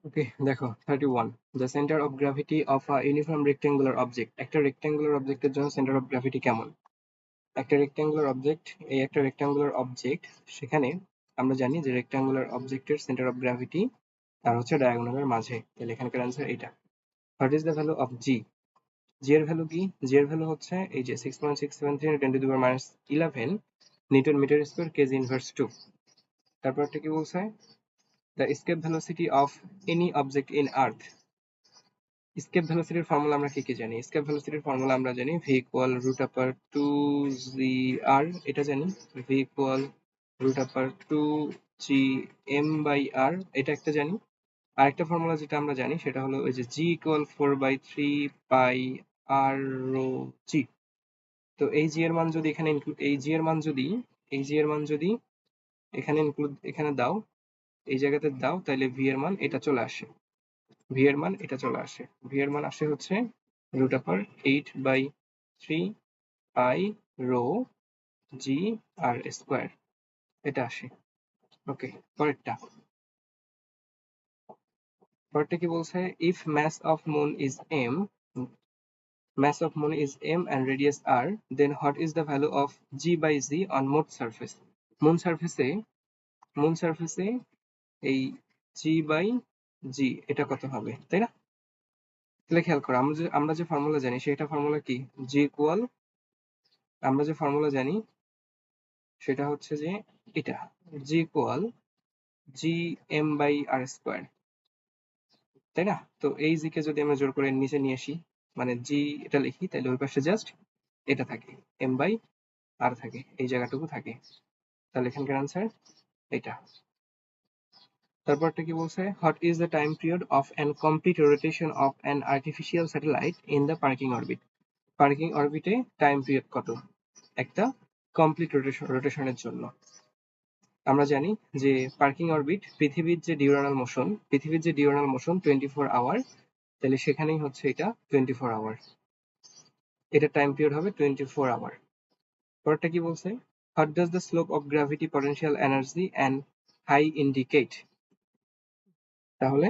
ওকে, দেখো 31, the centre of gravity of a uniform rectangular object. একটা rectangular অবজেক্টের জন্য সেন্টার অফ গ্র্যাভিটি কেমন? একটা রেক্টেঙ্গুলার অবজেক্ট, এই একটা রেক্টেঙ্গুলার অবজেক্ট, সেখানে আমরা জানি যে রেক্টেঙ্গুলার অবজেক্টের সেন্টার অফ গ্র্যাভিটি তার হচ্ছে ডায়াগোনালের মাঝে। তাহলে এখানকার অ্যান্সার এটা। What is the value of G? G এর ভ্যালু কি? জি এর ভ্যালু হচ্ছে এই যে 6.673 × 10⁻11 newton metre square K G inverse 2। তারপরটা কি বলছে? The escape velocity of any object in earth. escape velocity এর ফর্মুলা আমরা কি জানি? escape velocity এর ফর্মুলা আমরা জানি v equal root upper 2gr, এটা জানি। v equal root upper 2gm/r, এটা একটা জানি। আরেকটা ফর্মুলা যেটা আমরা জানি সেটা হলো ওই যে g equal 4/3 pi r rho g। তো এই g এর মান যদি এখানে ইনক্লুড, এই g এর মান যদি, এই g এর মান যদি এখানে ইনক্লুড, এখানে দাও, এই জায়গাতে দাও, তাহলে v এর মান এটা চলে আসে। v এর মান এটা চলে আসে। v এর মান আসে হচ্ছে root upper 8/3 pi rho g r square, এটা আসে। ওকে, পরেরটা। পরেরটা কি বলছে? if mass of moon is m, mass of moon is m and radius r, then what is the value of g/z on moon surface? Moon সারফেসে, moon সারফেসে এই g/g এটা কত হবে, তাই না? তাহলে খেয়াল করো, আমরা যে ফর্মুলা জানি সেটা ফর্মুলা কি? g ইকুয়াল, আমরা যে ফর্মুলা জানি সেটা হচ্ছে যে এটা, g ইকুয়াল gm/r², তাই না? তো এই জি কে যদি আমরা জোর করে নিচে নিয়ে আসি, মানে জি এটা লিখি, তাহলে ওই পাশে জাস্ট এটা থাকে, m/r থাকে, এই জায়গাটুকু থাকে। তাহলে এখানকার আনসার এটা। তারপরটা কি বলছে? What is the time period of an complete rotation of an artificial satellite in the parking orbit? Parking অরবিটে টাইম পিরিয়ড কত একটা কমপ্লিট রোটেশনের জন্য? আমরা জানি যে পার্কিং অরবিট, পৃথিবীর যে ডিউরানাল মোশন, পৃথিবীর যে ডিউরানাল মোশন 24 আওয়ার, তাহলে সেখানেই হচ্ছে এটা 24 আওয়ার, এটা টাইম পিরিয়ড হবে 24 আওয়ার। পরেরটা কি বলছে? What does the slope of gravity potential energy and high indicate? তাহলে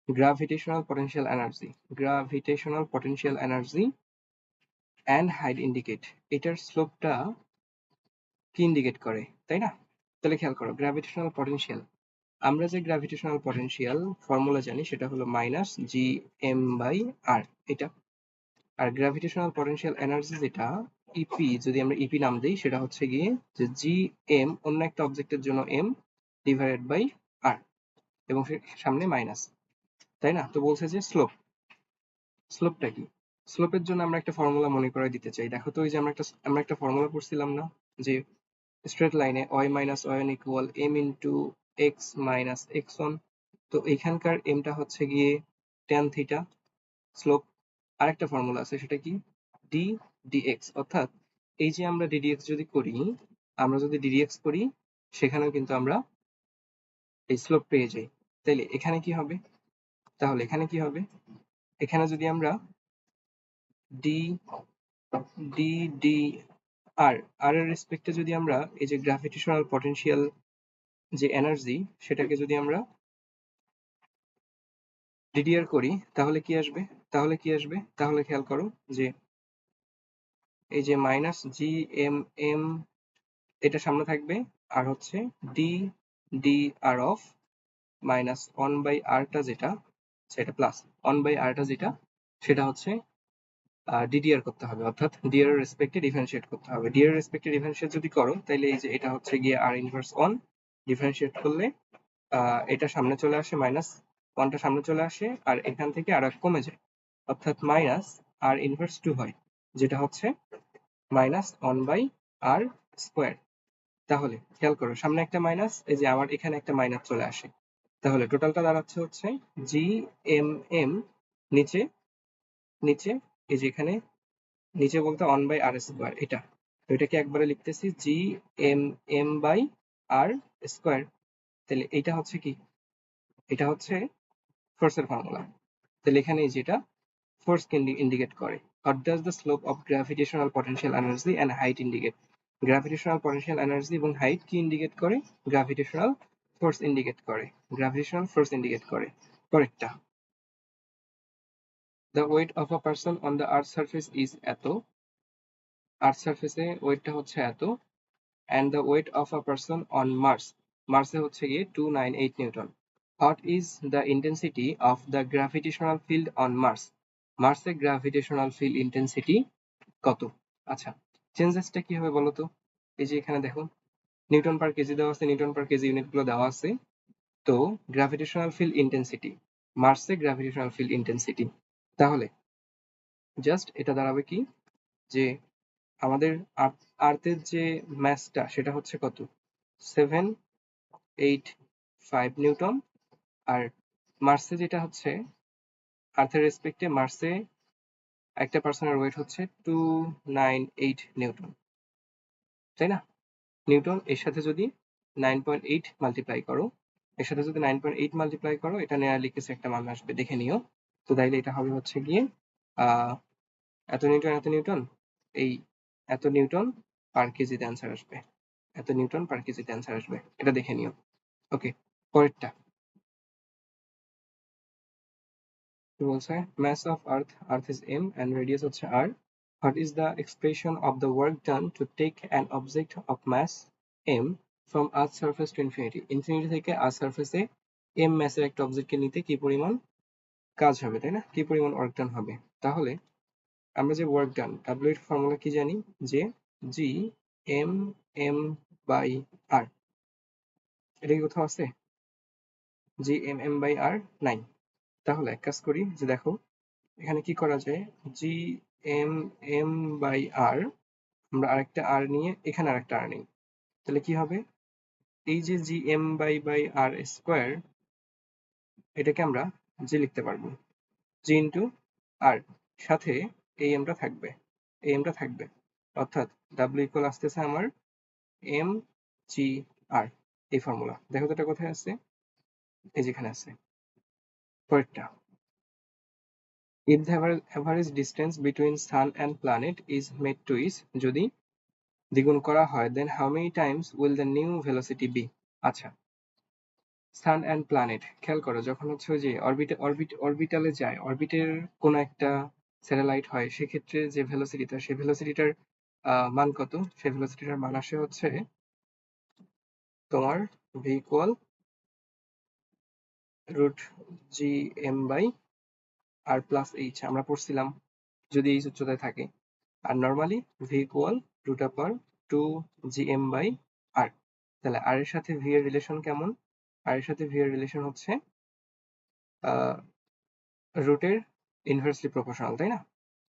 gravitational potential energy, gravitational potential energy and height indicate, এটার স্লোপটা কি ইন্ডিকেট করে, তাই না? তাহলে খেয়াল করো, গ্র্যাভিটেশনাল পটেনশিয়াল, আমরা যে গ্র্যাভিটেশনাল পটেনশিয়াল ফর্মুলা জানি সেটা হলো মাইনাস জি এম বাই আর, এটা। আর গ্র্যাভিটেশনাল পটেনশিয়াল এনার্জি যেটা ইপি, যদি আমরা ইপি নাম দিই, সেটা হচ্ছে গিয়ে যে জি এম, অন্য একটা অবজেক্টের জন্য এম ডিভাইডেড বাই আর, এবং সামনে মাইনাস, তাই না? তো বলছে যে স্লোপ, স্লোপটা কি? স্লোপের জন্য আমরা একটা ফর্মুলা মনে করে দিতে চাই। দেখো তো, ওই যে আমরা একটা ফর্মুলা পড়ছিলাম না, যে স্ট্রেট লাইনে y minus y1 equal m into x minus x1। তো এখানকার এমটা হচ্ছে গিয়ে tan থিটা স্লোপ। আরেকটা ফর্মুলা আছে, সেটা কি? ডি dx, অর্থাৎ এই যে আমরা ddx যদি করি, আমরা যদি ddx করি, সেখানেও কিন্তু আমরা এই স্লোপ পেয়ে যাই। তাইলে এখানে কি হবে? তাহলে এখানে কি হবে? এখানে যদি আমরা ডি ডি ডি আর, আর এর রেসপেক্টে যদি আমরা এই যে গ্র্যাভিটেশনাল পটেনশিয়াল যে এনার্জি, সেটাকে যদি আমরা ডিডিআর করি, তাহলে কি আসবে? তাহলে কি আসবে? তাহলে খেয়াল করো যে এই যে মাইনাস জি এম এম, এটা সামনে থাকবে, আর হচ্ছে d d r of minus 1/r-টা যেটা, সেটা প্লাস 1/r-টা যেটা, সেটা হচ্ছে ডিডিআর করতে হবে, অর্থাৎ ডি এর রেসপেক্টে ডিফারেন্সিয়েট করতে হবে। ডি এর রেসপেক্টে ডিফারেন্সিয়েট যদি করো, তাহলে এই যে এটা হচ্ছে গিয়ে আর ইনভার্স 1, ডিফারেন্সিয়েট করলে এটা সামনে চলে আসে, মাইনাস 1টা সামনে চলে আসে, আর এখান থেকে আর কমে যায়, অর্থাৎ মাইনাস আর ইনভার্স 2 হয়, যেটা হচ্ছে মাইনাস 1/r²। তাহলে খেয়াল করো, সামনে একটা মাইনাস, এই যে আমার এখানে একটা মাইনাস চলে আসে, তাহলে টোটালটা দাঁড়াচ্ছে হচ্ছে জি এম এম, নিচে নিচে এই যে এখানে নিচে বলতে 1/r², এটা। তো এটাকে একবারে লিখতেছি G M M by R square. তাহলে এইটা হচ্ছে কি? এটা হচ্ছে ফোর্সের ফর্মুলা। তাহলে এখানে যেটা ফোর্স কে ইন্ডিকেট করে। What does the slope of gravitational potential energy and height indicate? Gravitational potential energy এবং হাইট কি ইন্ডিকেট করে? গ্র্যাভিটেশনাল ফোর্স ইন্ডিকেট করে, গ্র্যাভিটেশনাল ফোর্স ইন্ডিকেট করে। পরেরটা, the weight of a person on the earth surface is এত, আর্থ সারফেসে ওয়েটটা হচ্ছে এত, and the weight of a person on Mars, মার্সে হচ্ছে গিয়ে 298 Newton. What is the intensity of the gravitational field on Mars? Marseille gravitational field intensity কত? আচ্ছা, চেঞ্জেসটা কি হবে বলো তো? এই যে এখানে দেখো নিউটন পার কেজি দেওয়া আছে, নিউটন পার কেজি ইউনিটগুলো দেওয়া আছে। তো গ্র্যাভিটেশনাল ফিল্ড ইন্টেন্সিটি, মার্সে গ্র্যাভিটেশনাল ফিল্ড ইন্টেন্সিটি, তাহলে জাস্ট এটা দাঁড়াবে কি যে আমাদের আর্থের যে ম্যাসটা সেটা হচ্ছে কত, 785 নিউটন, আর মার্সে যেটা হচ্ছে আর্থের রেসপেক্টে মার্সে একটা পার্সনের ওয়েট হচ্ছে 298 নিউটন, তাই না? নিউটন এর সাথে যদি 9.8 মাল্টিপ্লাই করো, এর সাথে যদি 9.8 মাল্টিপ্লাই করো, এটা নিয়ারলি কিছু একটা মান আসবে, দেখে নিও। তো তাইলে এটা হবে হচ্ছে গিয়ে এত নিউটন, এত নিউটন, এই এত নিউটন পার কেজিতে অ্যান্সার আসবে, এত নিউটন পার কেজিতে অ্যান্সার আসবে, এটা দেখে নিও। ওকে, পরেরটা কি বলছে, mass of earth is m and radius হচ্ছে r. What is the expression of the work done to take an object of mass m from earth surface to infinity? Infinity থেকে আর্থ সারফেসে m ম্যাসের একটা অবজেক্টকে নিতে কি পরিমাণ কাজ হবে, তাই না? কি পরিমাণ ওয়ার্ক ডান হবে? তাহলে আমরা যে ওয়ার্ক ডান, w এর ফর্মুলা কি জানি, যে g m m by r, এটা কি কোথাও আছে? g m m by r নাই। তাহলে এক কাজ করি, যে দেখো এখানে কি করা যায়, জি এম এম বাই আর, আমরা আরেকটা আর নিয়ে এখানে আরেকটা আর নিই, তাহলে কি হবে, এই যে G M by R square, এটাকে আমরা জি লিখতে পারবো, জি ইন্টু আর, সাথে এই এমটা থাকবে, এই এমটা থাকবে, অর্থাৎ ডাব্লিউ ইকুয়াল আসতেছে আমার এম জি আর। এই ফর্মুলা দেখো তো এটা কোথায় আছে, এই যেখানে আছে। পরেরটা, if the average distance between sun and planet is made twice, যদি দ্বিগুণ করা হয়, then how many times will the new velocity be? আচ্ছা, সান অ্যান্ড প্ল্যানেট খেয়াল করো, যখন হচ্ছে ওই যে অরবিটালে যায়, অরবিটের কোন একটা স্যাটেলাইট হয়, সেক্ষেত্রে যে ভেলোসিটিটা, সেই ভেলোসিটিটার মান কত? সেই ভেলোসিটিটার মান আসে হচ্ছে তোমার V equal root G M by R plus H, আমরা পড়ছিলাম যদি এইচ উচ্চতায় থাকে, আর normally V equal root upper two G M by R. তাহলে আর এর সাথে ভি এর রিলেশন কেমন? আর এর সাথে ভি এর রিলেশন হচ্ছে রুটের ইনভার্সলি প্রপোর্শনাল, তাই না?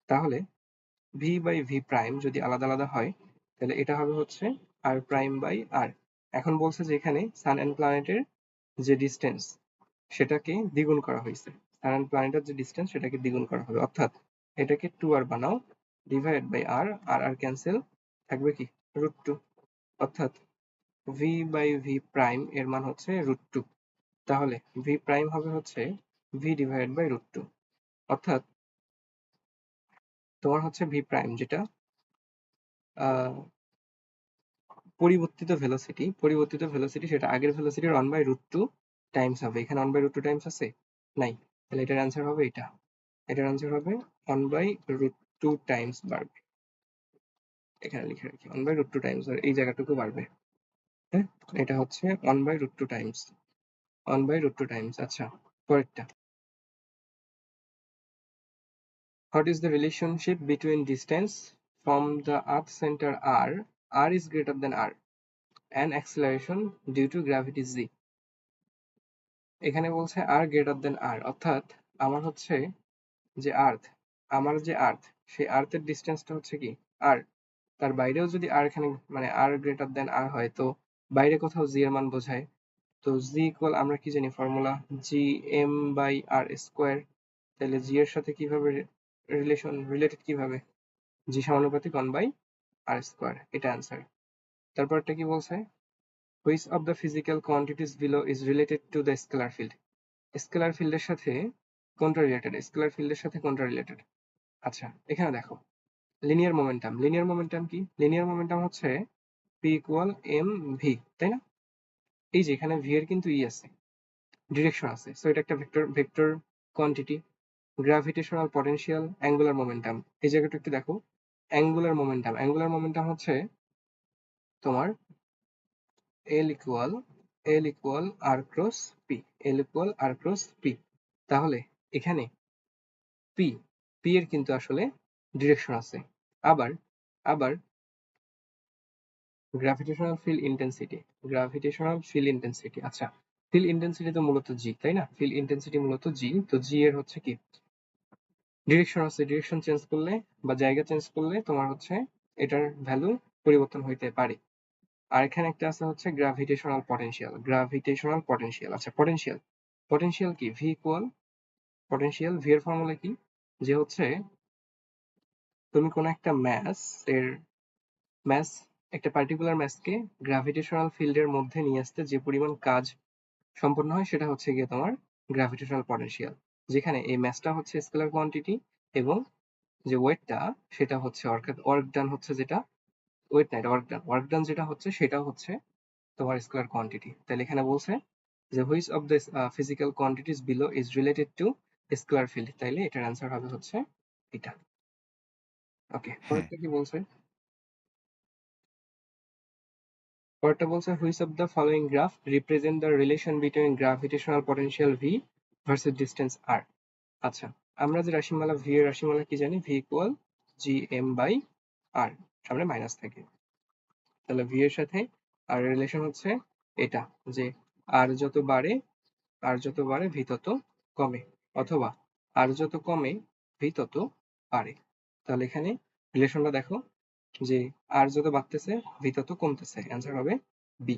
তাহলে ভি বাই ভি প্রাইম যদি আলাদা আলাদা হয়, তাহলে এটা হবে হচ্ছে আর প্রাইম বাই আর। এখন বলছে যে এখানে সান অ্যান্ড প্ল্যানেটের যে ডিস্টেন্স সেটাকে দ্বিগুণ করা হয়েছে, সান অ্যান্ড প্ল্যানেটের যে ডিস্টেন্স সেটাকে দ্বিগুণ করা হবে, অর্থাৎ এটাকে 2r বানাও, divide by R, R R cancel, থাকবে কি রুট টু, অর্থাৎ ভি বাই ভি প্রাইম এর মান হচ্ছে রুট টু। তাহলে ভি প্রাইম হবে হচ্ছে V divide by root two, অর্থাৎ তোমার হচ্ছে ভি প্রাইম যেটা পরিবর্তিত ভেলোসিটি, সেটা আগের ভেলোসিটির 1/√2 টাইমস হবে। এখানে 1/√2 টাইমস আছে নাই, তাহলে এটার অ্যান্সার হবে এটা, এটার অ্যান্সার হবে 1/√2 টাইমস বাড়বে, এখানে লিখে রাখি 1/√2 টাইমস, আর এই জায়গাটুকু বাড়বে। হ্যাঁ, এটা হচ্ছে 1/√2 টাইমস, 1/√2 টাইমস। আচ্ছা, পরেরটা, what is the relationship between distance from the earth center r is greater than r, and acceleration due to gravity z? এখানে বলছে আর গ্রেটার দেন আর, অর্থাৎ আমার হচ্ছে যে আর্থ, আমার যে আর্থ, সেই আর্থের ডিস্টেন্সটা হচ্ছে কি আর, তার বাইরেও যদি আর এখানে মানে আর গ্রেটার দেন আর হয়, তো বাইরে কোথাও জি এর মান বোঝায়, তো জি ইকুয়াল আমরা কি জানি formula, G M by R square. তাহলে জি এর সাথে কিভাবে রিলেটেড কিভাবে, জি সমানুপাতিক 1/r স্কোয়ার, এটা অ্যান্সার। তারপরটা কি বলছে, which of the physical quantities below is related to the scalar field? Scalar ফিল্ডের সাথে কোনটা রিলেটেড, স্কেলার ফিল্ডের সাথে কোনটা রিলেটেড? আচ্ছা, এখানে দেখো লিনিয়ার মোমেন্টাম, লিনিয়ার মোমেন্টাম কি, লিনিয়ার মোমেন্টাম হচ্ছে পি ইকুয়াল এম ভি, তাই না? এই যে এখানে ভি এর কিন্তু ই আছে, ডিরেকশন আছে, সো এটা একটা vector quantity. Gravitational potential, angular momentum, এই জায়গাটা একটু দেখো। অ্যাঙ্গুলার মোমেন্টাম হচ্ছে তোমার L ইকুয়াল আর ক্রস পি, তাহলে এখানে পি এর কিন্তু আসলে ডিরেকশন আছে। আবার আবার গ্র্যাভিটেশনাল ফিল্ড ইন্টেন্সিটি, আচ্ছা ফিল্ড ইন্টেন্সিটি তো মূলত জি, তাই না? ফিল্ড ইন্টেন্সিটি মূলত জি, তো জি এর হচ্ছে কি ডিরেকশন আছে, ডিরেকশন চেঞ্জ করলে বা জায়গা চেঞ্জ করলে তোমার হচ্ছে এটার ভ্যালু পরিবর্তন হইতে পারে। আর এখানে একটা আছে হচ্ছে গ্র্যাভিটেশনাল পটেনশিয়াল। আচ্ছা পটেনশিয়াল কি? ভি এর ফর্মুলা কি? যে হচ্ছে তুমি কোন একটা ম্যাস একটা পার্টিকুলার ম্যাসকে গ্র্যাভিটেশনাল ফিল্ডের মধ্যে নিয়ে আসতে যে পরিমাণ কাজ সম্পন্ন হয় সেটা হচ্ছে গিয়ে তোমার গ্র্যাভিটেশনাল পটেনশিয়াল, যেখানে এই ম্যাসটা হচ্ছে স্কেলার কোয়ান্টিটি এবং যে ওয়েটটা সেটা হচ্ছে ওয়ার্ক ডান হচ্ছে যেটা ওয়েট না, এটা ওয়ার্ক ডান যেটা হচ্ছে সেটা হচ্ছে তোমার স্কেলার কোয়ান্টিটি। তাহলে এখানে বলছে যে which of the physical quantities below is related to scalar field, তাইলে এটার অ্যান্সার হবে হচ্ছে এটা। ওকে, হ্যাঁ। পরেরটা কি বলছে? পরেরটা বলছে which of the following graph represent the relation between gravitational potential V versus distance R. আচ্ছা, আমরা যে রাশিমালা ভি এর রাশিমালা কি জানি? V equal G M by R, সামনে মাইনাস থাকে। তাহলে ভি এর সাথে আর রিলেশন হচ্ছে এটা, যে আর যত বাড়ে ভি তত কমে, অথবা আর যত কমে ভি তত বাড়ে। তাহলে এখানে রিলেশনটা দেখো যে আর যত বাড়তেছে ভি তত কমতেছে, অ্যান্সার হবে বি।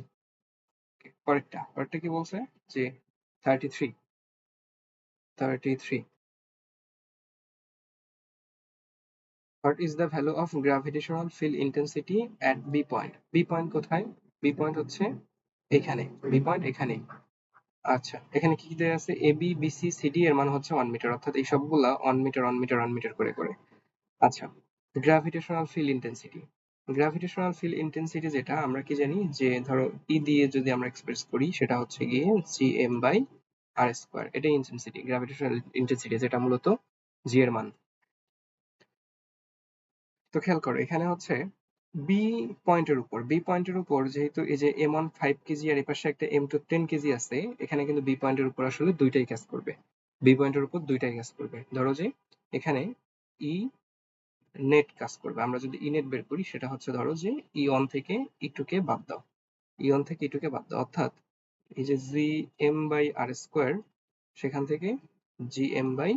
পরেরটা কি বলছে? যে 33 what is the value of gravitational field intensity at B point? B point কোথায়? বি পয়েন্ট হচ্ছে এখানে, বি পয়েন্ট এখানে। আচ্ছা, এখানে কি কি দেয়া আছে? A B B C C D এর মান হচ্ছে 1 মিটার, অর্থাৎ এই সবগুলা 1 মিটার করে করে। আচ্ছা, গ্র্যাভিটেশনাল ফিল্ড ইন্টেন্সিটি যেটা আমরা কি জানি, যে ধরো ই দিয়ে যদি আমরা এক্সপ্রেস করি সেটা হচ্ছে গিয়ে G M by R square, এটাই ইন্টেন্সিটি, গ্র্যাভিটেশনাল ইন্টেন্সিটি, যেটা মূলত জি এর মান। তো খেয়াল করো এখানে হচ্ছে বি পয়েন্টের উপর যেহেতু এই যে এম ওয়ান 5 কেজি আর এপাশে একটা এম টু 10 কেজি আছে, এখানে কিন্তু বি পয়েন্টের উপর আসলে দুইটাই কাজ করবে। বি পয়েন্টের উপর দুইটাই কাজ করবে। ধরো যে এখানে ই নেট কাজ করবে, আমরা যদি ই নেট বের করি সেটা হচ্ছে ধরো যে ই ওয়ান থেকে ই টু কে বাদ দাও, অর্থাৎ এই যে G M by R square, সেখান থেকে G M by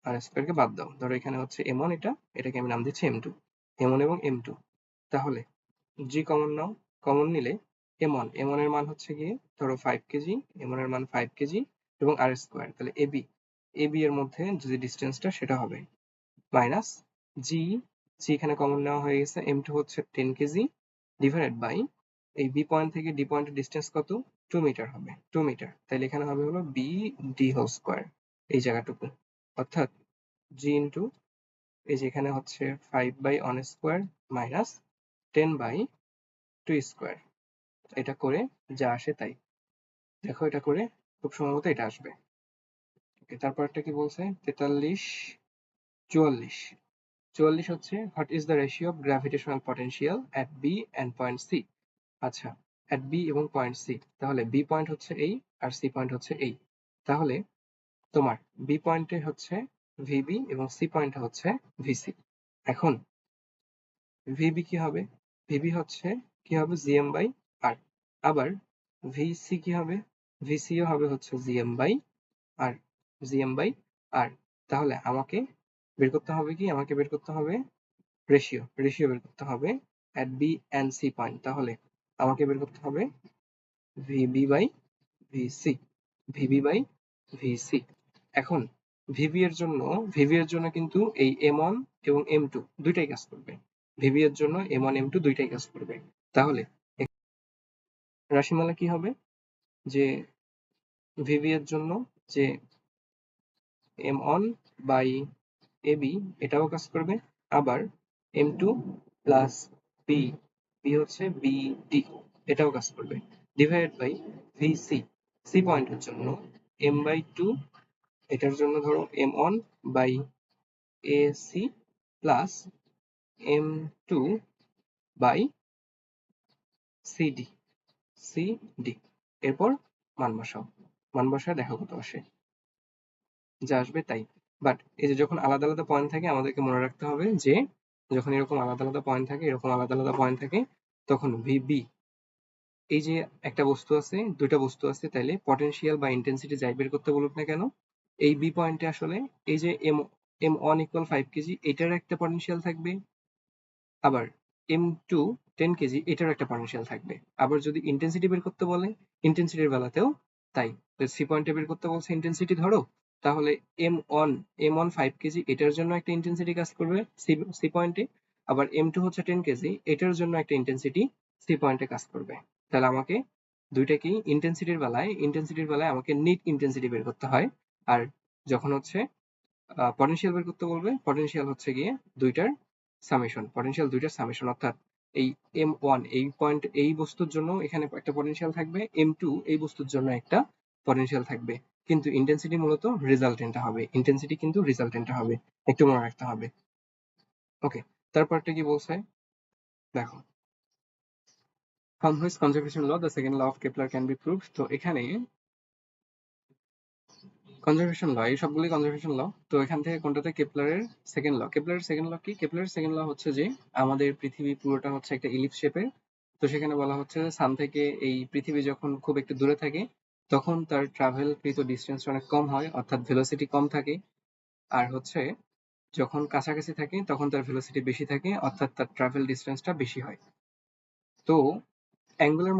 R square কে বাদ দাও। ধরো এখানে হচ্ছে এম ওয়ান, এটাকে আমি নাম দিচ্ছি এম ওয়ান এবং এম টু। তাহলে জি কমন নাও, কমন নিলে এম ওয়ান এর মান হচ্ছে গিয়ে ধরো 5 কেজি, এম ওয়ান এর মান 5 কেজি এবং আর স্কোয়ার, তাহলে এ বি এর মধ্যে যে ডিস্টেন্সটা সেটা হবে মাইনাস জি, এখানে কমন নেওয়া হয়ে গেছে, এম টু হচ্ছে 10 কেজি ডিভাইডেড বাই এই বি পয়েন্ট থেকে ডি পয়েন্টের ডিস্টেন্স কত? 2 মিটার হবে, 2 মিটার, তাহলে এখানে হবে হলো বি ডি হোল স্কোয়ার, এই জায়গাটুকু, অর্থাৎ জি ইন্টু এই যে এখানে হচ্ছে 5 by 1 square minus 10 by 2 square, এটা করে যা আসে তাই। দেখো এটা করে খুব সম্ভবত এটা আসবে। ওকে, তারপরটা কি বলছে? 44 হচ্ছে what is the ratio of gravitational potential at B and point C. আচ্ছা, অ্যাট বি এবং পয়েন্ট সি, তাহলে বি পয়েন্ট হচ্ছে এই আর সি পয়েন্ট হচ্ছে এই, তাহলে তোমার বি পয়েন্টে হচ্ছে ভিবি এবং সি পয়েন্টে হচ্ছে ভিসি। এখন ভিবি কি হবে? ভিবি হচ্ছে কি হবে? GM by R. আবার ভিসি কি হবে? ভিসিও হবে হচ্ছে GM by R, GM by R. তাহলে আমাকে বের করতে হবে কি? আমাকে বের করতে হবে রেশিও বের করতে হবে at B and C point. তাহলে আমাকে বের করতে হবে VB by VC, VB by VC. এখন ভিবি এর জন্য কিন্তু এই এম ওয়ান এবং এম টু দুইটাই কাজ করবে, ভিবি এর জন্য এম ওয়ান এম টু দুইটাই কাজ করবে। তাহলে রাশিমালা কি হবে? যে ভিবি এর জন্য যে M one by A B এটাও কাজ করবে, আবার এম টু প্লাস বি, হচ্ছে বি ডি, এটাও কাজ করবে, ডিভাইডেড বাই ভিসি, সি পয়েন্টের জন্য m/2, এটার জন্য ধরো m1 by ac plus m2 by cd। এরপর মান বসাও, মান বসায় দেখো কত আসে, যা আসবে তাই। বাট এই যে যখন আলাদা আলাদা পয়েন্ট থাকে আমাদেরকে মনে রাখতে হবে যে যখন এরকম আলাদা আলাদা পয়েন্ট থাকে, এরকম আলাদা আলাদা পয়েন্ট থাকে, তখন ভিবি, এই যে একটা বস্তু আছে, দুইটা বস্তু আছে, তাইলে পটেনশিয়াল বা ইন্টেন্সিটি যাই বের করতে বলুক না কেন, এই বি পয়েন্টে আসলে এই যে m1 ইকুয়াল 5 কেজি, এটার একটা পটেনশিয়াল থাকবে, আবার m2 10 কেজি, এটার একটা পটেনশিয়াল থাকবে। আবার যদি ইন্টেন্সিটি বের করতে বলে, ইন্টেন্সিটির বেলাতেও তাই। সি পয়েন্টে বের করতে বলছে ইন্টেন্সিটি ধরো, তাহলে m1 5 কেজি, এটার জন্য একটা ইন্টেন্সিটি কাজ করবে সি পয়েন্টে, আবার m2 হচ্ছে 10 কেজি, এটার জন্য একটা ইন্টেন্সিটি সি পয়েন্টে কাজ করবে। তাহলে আমাকে দুইটাকেই ইন্টেন্সিটির বেলায় আমাকে নিট ইন্টেন্সিটি বের করতে হয়, আর যখন হচ্ছে পটেনশিয়াল বের করতে বলবে, পটেনশিয়াল হচ্ছে গিয়ে পটেনশিয়াল দুইটার সামেশন, অর্থাৎ এই m1 এই পয়েন্ট এই বস্তুর জন্য এখানে একটা পটেনশিয়াল থাকবে, m2 এই বস্তুর জন্য একটা পটেনশিয়াল থাকবে, কিন্তু ইন্টেন্সিটি মূলত রেজাল্টেন্টটা হবে, একটু মনে রাখতে হবে। ওকে, তারপরটা কি বলছে দেখো, from which conservation law the second law of Kepler can be proved। তো এখানে কনজারভেশন ল, এই সবগুলোই কনজারভেশন ল। তো এখান থেকে কোনটাতে কেপলারের সেকেন্ড ল, কেপলারের সেকেন্ড ল কি? কেপলারের সেকেন্ড ল হচ্ছে যে আমাদের পৃথিবী পুরোটা হচ্ছে একটা ইলিপস শেপের। তো সেখানে বলা হচ্ছে যে সান থেকে এই পৃথিবী যখন খুব একটু দূরে থাকে তখন তার ট্রাভেল কৃত ডিস্টেন্স অনেক কম হয়, অর্থাৎ ভেলোসিটি কম থাকে। আর হচ্ছে যখন কাছাকাছি থাকে তখন তার ভেলোসিটি বেশি থাকে, অর্থাৎ তার ট্রাভেল ডিস্টেন্সটা বেশি হয়। তো অ্যাঙ্গুলার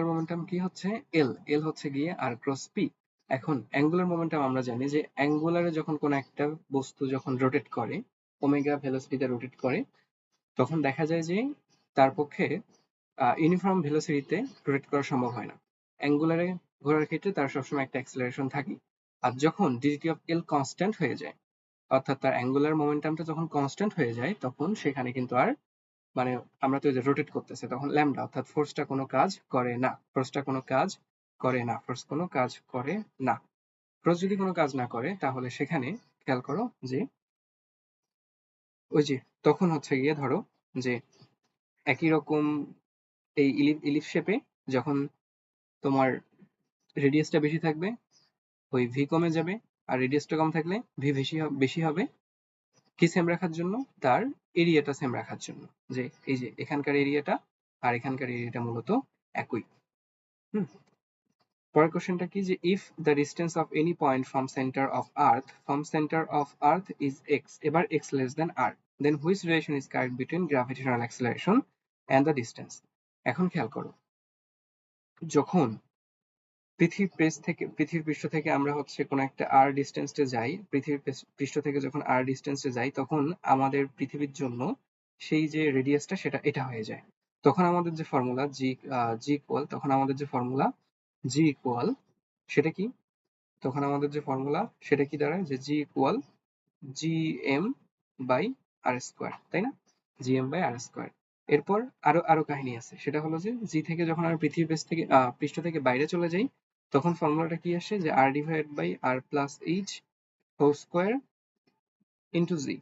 মোমেন্টাম কি হচ্ছে? এল হচ্ছে গিয়ে আর ক্রস পি। এখন অ্যাঙ্গুলার মোমেন্টাম আমরা জানি যে অ্যাঙ্গুলারে যখন কোনো একটা বস্তু যখন রোটেট করে, ওমেগা ভেলোসিটিতে রোটেট করে, তখন দেখা যায় যে তার পক্ষে ইউনিফর্ম ভেলোসিটিতে রোটেট করা সম্ভব হয় না। অ্যাঙ্গুলারে ঘোরার ক্ষেত্রে তার সবসময় একটা অ্যাক্সেলারেশন থাকে। আর যখন ডিজিটি অফ এল কনস্ট্যান্ট হয়ে যায়, অর্থাৎ তার অ্যাঙ্গুলার মোমেন্টামটা যখন কনস্ট্যান্ট হয়ে যায়, তখন সেখানে কিন্তু আর মানে আমরা তো যে রোটেট করতেছে তখন ল্যামডা, অর্থাৎ ফোর্সটা কোনো কাজ করে না, ফোর্স যদি কোনো কাজ না করে তাহলে সেখানে খেয়াল করো যে ওই যে তখন হচ্ছে গিয়ে ধরো যে একই রকম এই ইলিপ শেপে যখন তোমার রেডিয়াসটা বেশি থাকবে ওই ভি কমে যাবে, আর রেডিয়াসটা কম থাকলে ভি বেশি হবে, কি সেম রাখার জন্য? তার এরিয়াটা সেম রাখার জন্য, যে এই যে এখানকার এরিয়াটা আর এখানকার এরিয়াটা মূলত একই। হুম, পরের কোশ্চেনটা কি, যে if the distance of any point from centre of Earth is X, এবার X less than R, then which relation is correct between gravitational acceleration and the distance. এখন খেয়াল করো, যখন পৃথিবীর পৃষ্ঠ থেকে আমরা হচ্ছে কোনো একটা আর ডিস্টেন্সে যাই, পৃথিবীর পৃষ্ঠ থেকে যখন আর ডিস্টেন্সে যাই, তখন আমাদের পৃথিবীর জন্য সেই যে রেডিয়াসটা সেটা এটা হয়ে যায়। তখন আমাদের যে ফর্মুলা জি ইকুয়াল, জি ইকুয়াল সেটা কি? তখন আমাদের যে ফর্মুলা সেটা কি দাঁড়ায়, যে G equal G M by R square, তাই না? G M by R square. এরপর আরো আরো কাহিনী আছে, সেটা হলো যে জি থেকে যখন আমরা পৃষ্ঠ থেকে বাইরে চলে যাই, তখন ফর্মুলাটা কি আসে, যে R divide by R plus H whole square into G.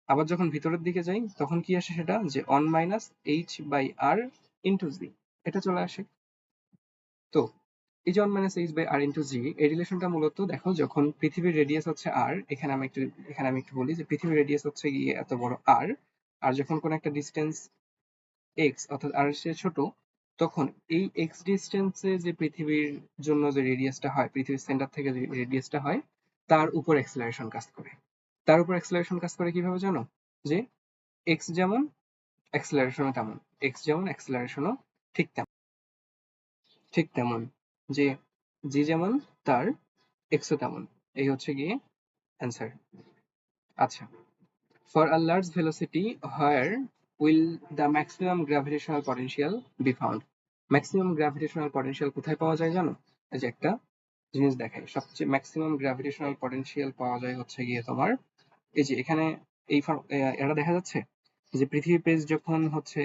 আবার যখন ভিতরের দিকে যাই তখন কি আসে, সেটা যে one minus H by R into G, এটা চলে আসে। তো এই যে one minus H by R into G, এই রিলেশনটা মূলত দেখো, যখন পৃথিবীর রেডিয়াস হচ্ছে আর, এখানে আমি একটু বলি যে পৃথিবীর রেডিয়াস হচ্ছে গিয়ে এত বড় আর, আর যখন কোনো একটা ডিস্টেন্স এক্স অর্থাৎ আর এর চেয়ে ছোট, তখন এই এক্স ডিস্টেন্সে যে পৃথিবীর জন্য যে রেডিয়াসটা হয়, পৃথিবীর সেন্টার থেকে যে রেডিয়াসটা হয়, তার উপর অ্যাক্সেলারেশন কাজ করে। কিভাবে জানো? যে এক্স যেমন অ্যাক্সেলারেশনও তেমন, এক্স যেমন অ্যাক্সেলারেশনও ঠিক তেমন, যে জি যেমন তার এক্সও তেমন। এই হচ্ছে গিয়ে অ্যান্সার। আচ্ছা, for a large velocity where will the maximum gravitational potential be found. Maximum gravitational potential কোথায় পাওয়া যায় জানো? এই যে একটা জিনিস দেখাই, সবচেয়ে ম্যাক্সিমাম গ্র্যাভিটেশনাল পটেনশিয়াল পাওয়া যায় হচ্ছে গিয়ে তোমার এই যে এখানে এটা দেখা যাচ্ছে যে পৃথিবী পৃষ্ঠ যখন হচ্ছে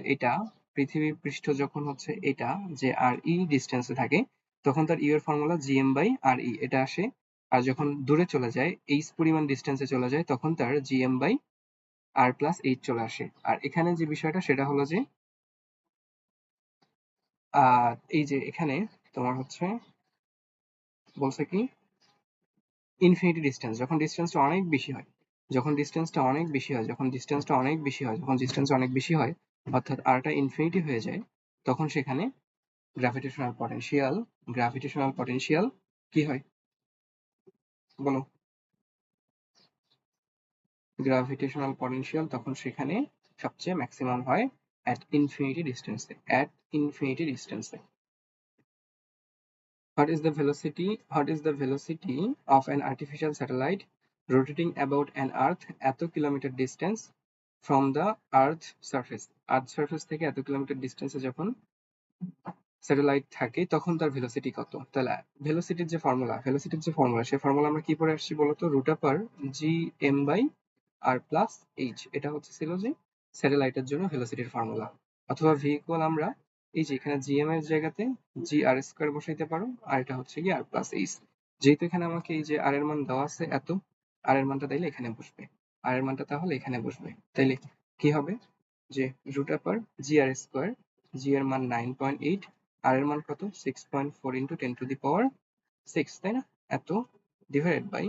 এটা, যে আর ই ডিস্টেন্সে থাকে, তখন তার ইউ এর ফর্মুলা gm/re এটা আসে। আর যখন দূরে চলে যায়, h পরিমাণ ডিস্টেন্সে চলে যায়, তখন তার gm/r+h চলে আসে। আর এখানে যে বিষয়টা সেটা হলো যে এই যে এখানে তোমার হচ্ছে বলছে কি ইনফিনিটি ডিস্টেন্স, যখন ডিস্টেন্সটা অনেক বেশি হয়, যখন ডিস্টেন্সটা অনেক বেশি হয়, যখন ডিস্টেন্সটা অনেক বেশি হয়, যখন ডিস্টেন্স অনেক বেশি হয়, অর্থাৎ আরটা ইনফিনিটি হয়ে যায়, তখন সেখানে গ্র্যাভিটেশনাল পটেনশিয়াল কি হয় বলো? গ্র্যাভিটেশনাল পটেনশিয়াল তখন সেখানে সবচেয়ে ম্যাক্সিমাম হয় at infinity distance. What is the velocity of an artificial satellite rotating about an earth এত kilometre distance from the earth surface? earth surface থেকে এত কিলোমিটার ডিস্টেন্সে যখন স্যাটেলাইট থাকে তখন তার ভেলোসিটি কত? তাহলে ভেলোসিটির যে ফর্মুলা সেই ফর্মুলা আমরা কি পড়ে আসছি বলতো? √g m/r+h। এটা হচ্ছে ছিল যে স্যাটেলাইটের জন্য ভেলোসিটির ফর্মুলা। অথবা v ইকুয়াল আমরা এই যে এখানে gm এর জায়গাতে gr² বসাইতে পারো, আর এটা হচ্ছে কি r+h। যেহেতু এখানে আমাকে এই যে r এর মান দেওয়া আছে এত, r এর মানটা তাইলে এখানে বসবে, r এর মানটা তাহলে এখানে বসবে। তাইলে কি হবে যে √gr², g এর মান 9.8, আর এর মান কত? 6.4 × 10⁶, তাই না? এত ডিভাইডেড বাই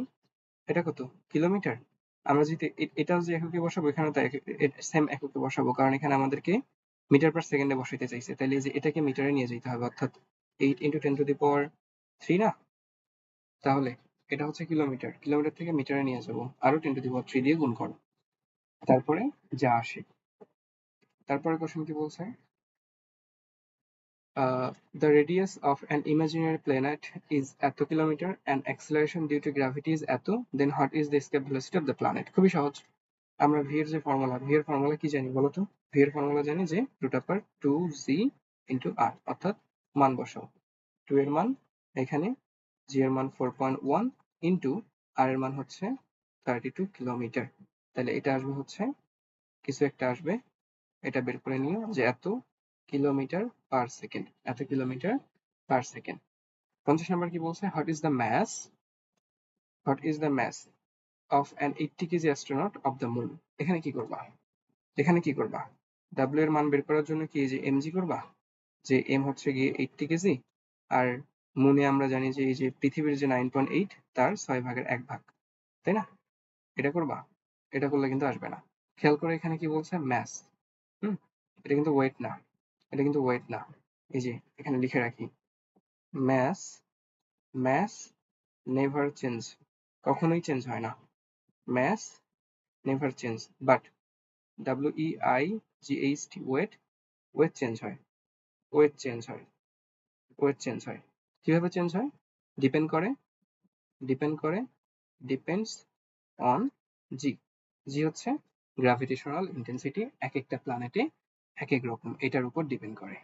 এটা কত? কিলোমিটার। আমরা যদি এটাও যে এককে বসাবো, এখানেও তাই সেম এককে বসাবো, কারণ এখানে আমাদেরকে মিটার পার সেকেন্ডে বসাইতে চাইছে। তাইলে যে এটাকে মিটারে নিয়ে যেতে হবে, অর্থাৎ 8 × 10⁻³ না? তাহলে এটা হচ্ছে কিলোমিটার, কিলোমিটার থেকে মিটারে নিয়ে যাবো, আরো 10⁻³ দিয়ে গুণ করো, তারপরে যা আসে। তারপরে কোশ্চেন কি বলছে? The radius of an imaginary planet is এত kilometre and acceleration due to gravity is এত, then what is the escape velocity of the planet? খুবই সহজ। আমরা v এর যে ফর্মুলা, v এর ফর্মুলা কি জানি বলো তো? v এর ফর্মুলা জানি যে √2g × r, অর্থাৎ মান বসাও। 2 এর মান এখানে, g এর মান 4.1 ইন্টু r এর মান হচ্ছে 32 কিলোমিটার। তাহলে এটা আসবে হচ্ছে কিছু একটা আসবে, এটা বের করে নিও যে এত কিলোমিটার পার সেকেন্ড, এত কিলোমিটার পার সেকেন্ড। 50 নাম্বার কি বলছে? What is the mass of an 80 KG astronaut of the moon? এখানে কি করবা? ডাব্লিউ এর মান বের করার জন্য কি যে mg করবা, যে m হচ্ছে গিয়ে 80 কেজি, আর মুনে আমরা জানি যে এই যে পৃথিবীর যে 9.8 তার 6/1 তাই না? এটা করবা? এটা করলে কিন্তু আসবে না। খেয়াল করে এখানে কি বলছে? ম্যাস। এটা কিন্তু ওয়েট না। এই যে এখানে লিখে রাখি, ম্যাস ম্যাস নেভার চেঞ্জ, কখনোই চেঞ্জ হয় না। Mass never change, but WEIGHT weight change হয়। কিভাবে চেঞ্জ হয়? Depends on G. হচ্ছে গ্র্যাভিটেশনাল ইন্টেন্সিটি, এক একটা প্ল্যানেটে এক এক রকম, এটার উপর ডিপেন্ড করে।